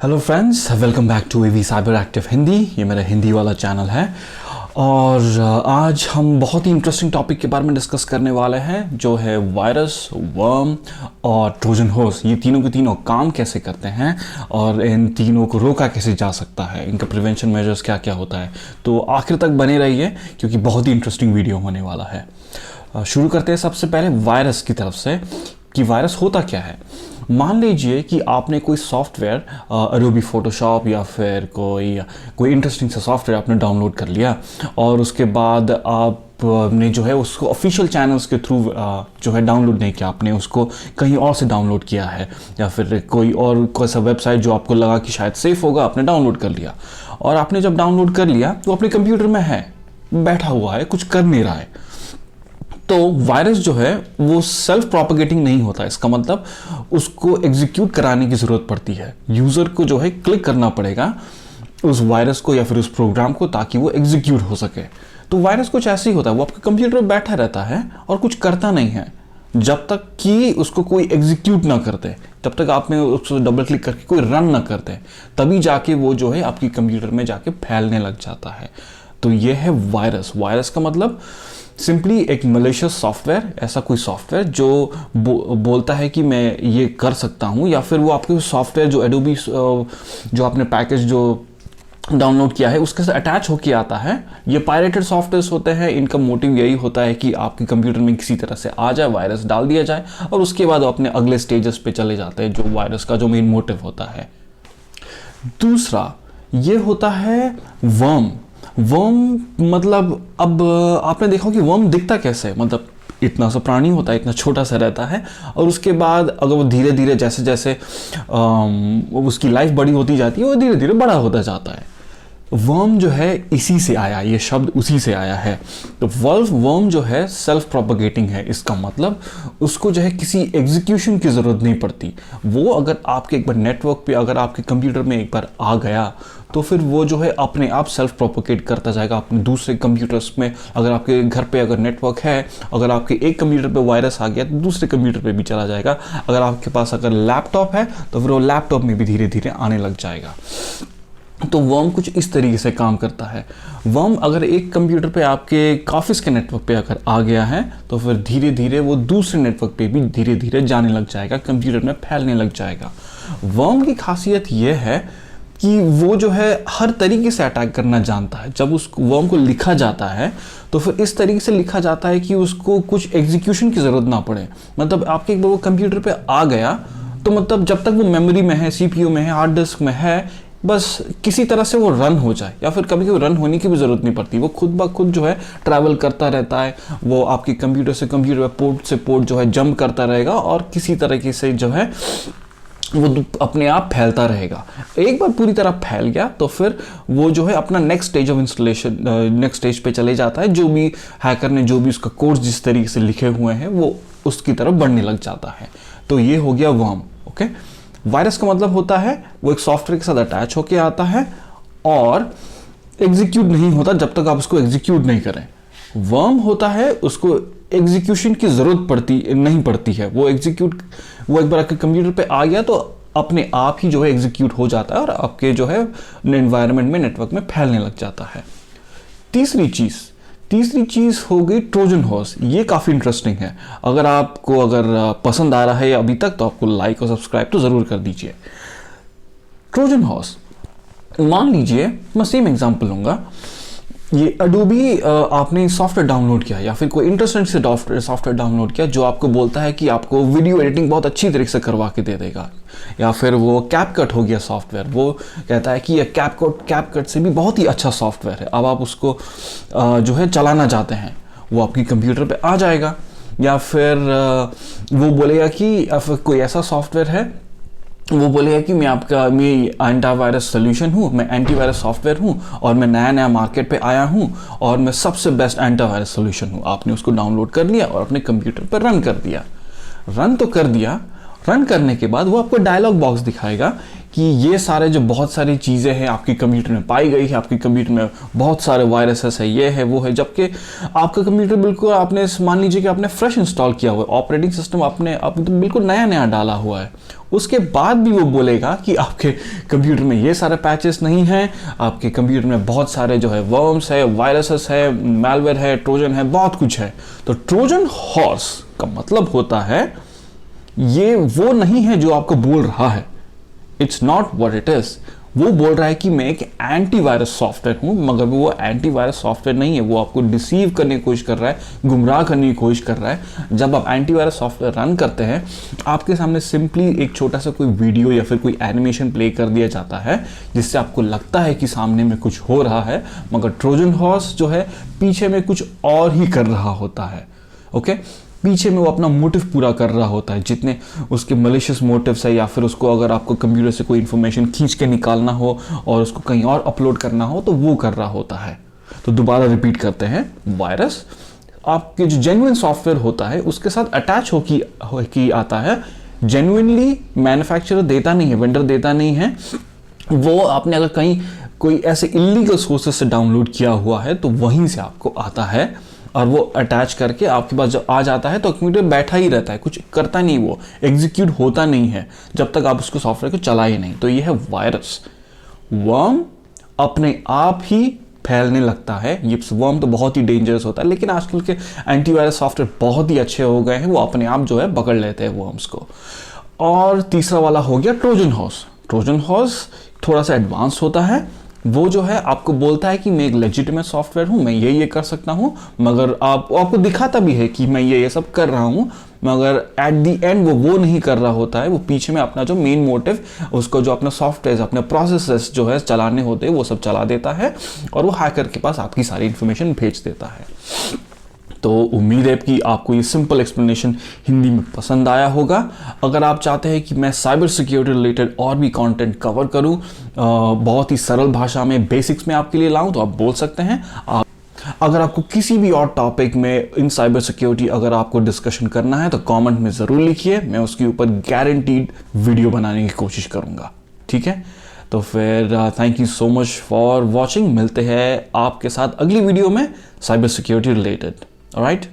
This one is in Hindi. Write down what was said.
Hello friends, welcome back to AV cyber active Hindi. ये मेरा हिंदी वाला चैनल है और आज हम बहुत ही इंटरेस्टिंग टॉपिक के बारे में डिस्कस करने वाले हैं, जो है वायरस, वर्म और ट्रोजन हॉर्स। ये तीनों के तीनों काम कैसे करते हैं और इन तीनों को रोका कैसे जा सकता है, इनका प्रिवेंशन मेजर्स क्या क्या होता है। तो आखिर तक बने रहिए क्योंकि बहुत ही इंटरेस्टिंग वीडियो होने वाला है। शुरू करते हैं सबसे पहले वायरस की तरफ से कि वायरस होता क्या है। मान लीजिए कि आपने कोई सॉफ्टवेयर एडोबी फोटोशॉप या फिर कोई इंटरेस्टिंग सा सॉफ्टवेयर आपने डाउनलोड कर लिया और उसके बाद आपने जो है उसको ऑफिशियल चैनल्स के थ्रू जो है डाउनलोड नहीं किया, आपने उसको कहीं और से डाउनलोड किया है या फिर कोई सा वेबसाइट जो आपको लगा कि शायद सेफ होगा, आपने डाउनलोड कर लिया। और आपने जब डाउनलोड कर लिया तो अपने कंप्यूटर में है, बैठा हुआ है, कुछ कर नहीं रहा है। तो वायरस जो है वो सेल्फ प्रोपेगेटिंग नहीं होता। इसका मतलब उसको एग्जीक्यूट कराने की ज़रूरत पड़ती है। यूज़र को जो है क्लिक करना पड़ेगा उस वायरस को या फिर उस प्रोग्राम को ताकि वो एग्जीक्यूट हो सके। तो वायरस कुछ ऐसे ही होता है, वो आपके कंप्यूटर पर बैठा रहता है और कुछ करता नहीं है जब तक कि उसको कोई एग्जीक्यूट ना करते, तब तक आपने उसको डबल क्लिक करके कोई रन ना करते, तभी जाके वो जो है आपकी कंप्यूटर में जाके फैलने लग जाता है। तो ये है वायरस। वायरस का मतलब सिंपली एक मलिशियस सॉफ्टवेयर, ऐसा कोई सॉफ्टवेयर जो बोलता है कि मैं ये कर सकता हूँ, या फिर वो आपके सॉफ्टवेयर जो एडोबी जो आपने पैकेज जो डाउनलोड किया है उसके साथ अटैच होके आता है। ये पायरेटेड सॉफ्टवेयर्स होते हैं, इनका मोटिव यही होता है कि आपके कंप्यूटर में किसी तरह से आ जाए, वायरस डाल दिया जाए और उसके बाद अपने अगले स्टेजेस पे चले जाते हैं, जो वायरस का जो मेन मोटिव होता है। दूसरा ये होता है वर्म। वर्म मतलब अब आपने देखा कि वर्म दिखता कैसे है, मतलब इतना सा प्राणी होता है, इतना छोटा सा रहता है और उसके बाद अगर वो धीरे धीरे जैसे जैसे उसकी लाइफ बड़ी होती जाती है वो धीरे धीरे बड़ा होता जाता है। वर्म जो है इसी से आया, ये शब्द उसी से आया है। तो वर्म जो है सेल्फ प्रोपेगेटिंग है। इसका मतलब उसको जो है किसी एग्जीक्यूशन की ज़रूरत नहीं पड़ती। वो अगर आपके एक बार नेटवर्क पे, अगर आपके कंप्यूटर में एक बार आ गया तो फिर वो जो है अपने आप सेल्फ प्रोपेगेट करता जाएगा अपने दूसरे कंप्यूटर्स में। अगर आपके घर पे अगर नेटवर्क है, अगर आपके एक कंप्यूटर पे वायरस आ गया तो दूसरे कंप्यूटर पे भी चला जाएगा। अगर आपके पास अगर लैपटॉप है तो फिर वो लैपटॉप में भी धीरे धीरे आने लग जाएगा। तो वर्म कुछ इस तरीके से काम करता है। वर्म अगर एक कंप्यूटर पे आपके ऑफिस के नेटवर्क पे अगर आ गया है तो फिर धीरे धीरे वो दूसरे नेटवर्क पे भी धीरे धीरे जाने लग जाएगा, कंप्यूटर में फैलने लग जाएगा। वर्म की खासियत ये है कि वो जो है हर तरीके से अटैक करना जानता है। जब उस वर्म को लिखा जाता है तो फिर इस तरीके से लिखा जाता है कि उसको कुछ एग्जीक्यूशन की ज़रूरत ना पड़े। मतलब आपके एक बार वो कंप्यूटर पे आ गया तो मतलब जब तक वो मेमोरी में है, सीपीयू में है, हार्ड डिस्क में है, बस किसी तरह से वो रन हो जाए, या फिर कभी कभी रन होने की भी ज़रूरत नहीं पड़ती। वो खुद ब खुद जो है ट्रैवल करता रहता है। वो आपके कंप्यूटर से कंप्यूटर, पोर्ट से पोर्ट जो है जंप करता रहेगा और किसी तरीके से जो है वो अपने आप फैलता रहेगा। एक बार पूरी तरह फैल गया तो फिर वो जो है अपना next stage of installation, next stage पे चले जाता है। जो भी हैकर ने जो भी उसका कोर्स जिस तरीके से लिखे हुए हैं वो उसकी तरफ बढ़ने लग जाता है। तो ये हो गया वर्म। ओके, वायरस का मतलब होता है वो एक सॉफ्टवेयर के साथ अटैच होके आता है और एग्जीक्यूट नहीं होता जब तक आप उसको एग्जीक्यूट नहीं करें। वर्म होता है उसको एग्जीक्यूशन की जरूरत नहीं पड़ती है। वो एक बार आपके कंप्यूटर पे आ गया तो अपने आप ही जो है एग्जीक्यूट हो जाता है और आपके जो है एनवायरनमेंट में, नेटवर्क में फैलने लग जाता है। तीसरी चीज हो गई ट्रोजन हॉर्स। ये काफी इंटरेस्टिंग है। अगर आपको पसंद आ रहा है अभी तक तो आपको लाइक और सब्सक्राइब तो जरूर कर दीजिए। ट्रोजन हॉर्स, मान लीजिए मैं सेम एग्जांपल लूंगा। ये एडोबी आपने सॉफ्टवेयर डाउनलोड किया या फिर कोई इंटरेस्टिंग से सॉफ्टवेयर डाउनलोड किया जो आपको बोलता है कि आपको वीडियो एडिटिंग बहुत अच्छी तरीके से करवा के दे देगा, या फिर वो कैपकट हो गया सॉफ्टवेयर, वो कहता है कि ये कैपकट से भी बहुत ही अच्छा सॉफ्टवेयर है। अब आप उसको जो है चलाना चाहते हैं, वो आपकी कंप्यूटर पे आ जाएगा। या फिर वो बोलेगा कि कोई ऐसा सॉफ्टवेयर है, वो बोलेगा कि मैं एंटीवायरस सोल्यूशन हूँ, मैं एंटीवायरस सॉफ्टवेयर हूँ और मैं नया मार्केट पे आया हूँ और मैं सबसे बेस्ट एंटीवायरस सोल्यूशन हूँ। आपने उसको डाउनलोड कर लिया और अपने कंप्यूटर पर रन कर दिया। रन तो कर दिया। रन करने के बाद वो आपको डायलॉग बॉक्स दिखाएगा कि ये सारे जो बहुत सारी चीज़ें हैं आपकी कंप्यूटर में पाई गई है, आपकी कंप्यूटर में बहुत सारे वायरसेस है, ये है वो है, जबकि आपका कंप्यूटर बिल्कुल आपने मान लीजिए कि आपने फ्रेश इंस्टॉल किया हुआ है, ऑपरेटिंग सिस्टम आपने तो बिल्कुल नया नया डाला हुआ है, उसके बाद भी वो बोलेगा कि आपके कंप्यूटर में ये सारे पैचेस नहीं हैं, आपके कंप्यूटर में बहुत सारे जो है वर्म्स है, वायरसेस है, मैलवेयर है, ट्रोजन है, बहुत कुछ है। तो ट्रोजन हॉर्स का मतलब होता है ये वो नहीं है जो आपको बोल रहा है, it's not what it is. वो बोल रहा है कि मैं एक एंटीवायरस सॉफ्टवेयर हूं, मगर वो एंटीवायरस सॉफ्टवेयर नहीं है, वो आपको डिसीव करने की कोशिश कर रहा है, गुमराह करने की कोशिश कर रहा है। जब आप एंटीवायरस सॉफ्टवेयर रन करते हैं, आपके सामने सिंपली एक छोटा सा कोई वीडियो या फिर कोई एनिमेशन प्ले कर दिया जाता है, जिससे आपको लगता है कि सामने में कुछ हो रहा है, मगर ट्रोजन हॉर्स जो है पीछे में कुछ और ही कर रहा होता है। ओके, पीछे में वो अपना मोटिव पूरा कर रहा होता है, जितने उसके मलिशियस मोटिव्स है, या फिर उसको अगर आपको कंप्यूटर से कोई इन्फॉर्मेशन खींच के निकालना हो और उसको कहीं और अपलोड करना हो तो वो कर रहा होता है। तो दोबारा रिपीट करते हैं, वायरस आपके जो जेन्युइन सॉफ्टवेयर होता है उसके साथ अटैच हो की आता है, जेन्युइनली मैन्युफैक्चरर देता नहीं है, वेंडर देता नहीं है, वो आपने अगर कहीं कोई ऐसे इलीगल सोर्सेस से डाउनलोड किया हुआ है तो वहीं से आपको आता है, और वो अटैच करके आपके पास जब आ जाता है तो कंप्यूटर बैठा ही रहता है, कुछ करता नहीं, वो एग्जीक्यूट होता नहीं है जब तक आप उसको सॉफ्टवेयर को चलाए नहीं। तो ये है वायरस। वर्म अपने आप ही फैलने लगता है, ये वर्म तो बहुत ही डेंजरस होता है, लेकिन आजकल के एंटीवायरस सॉफ्टवेयर बहुत ही अच्छे हो गए हैं, वो अपने आप जो है पकड़ लेते हैं वर्म्स को। और तीसरा वाला हो गया ट्रोजन हॉर्स। ट्रोजन हॉर्स थोड़ा सा एडवांस होता है, वो जो है आपको बोलता है कि मैं एक लेजिटिमेट सॉफ्टवेयर हूं, मैं ये कर सकता हूं, मगर आपको दिखाता भी है कि मैं ये सब कर रहा हूं, मगर एट दी एंड वो नहीं कर रहा होता है, वो पीछे में अपना जो मेन मोटिव, उसको जो अपना सॉफ्टवेयर, अपने प्रोसेसेस जो है चलाने होते हैं वो सब चला देता है, और वो हैकर के पास आपकी सारी इंफॉर्मेशन भेज देता है। तो उम्मीद है कि आपको ये सिंपल एक्सप्लेनेशन हिंदी में पसंद आया होगा। अगर आप चाहते हैं कि मैं साइबर सिक्योरिटी रिलेटेड और भी कंटेंट कवर करूं, बहुत ही सरल भाषा में, बेसिक्स में आपके लिए लाऊं, तो आप बोल सकते हैं। अगर आपको किसी भी और टॉपिक में इन साइबर सिक्योरिटी अगर आपको डिस्कशन करना है तो कमेंट में ज़रूर लिखिए, मैं उसके ऊपर गारंटीड वीडियो बनाने की कोशिश करूँगा। ठीक है, तो फिर thank you so much for watching. मिलते हैं आपके साथ अगली वीडियो में cyber security related. All right?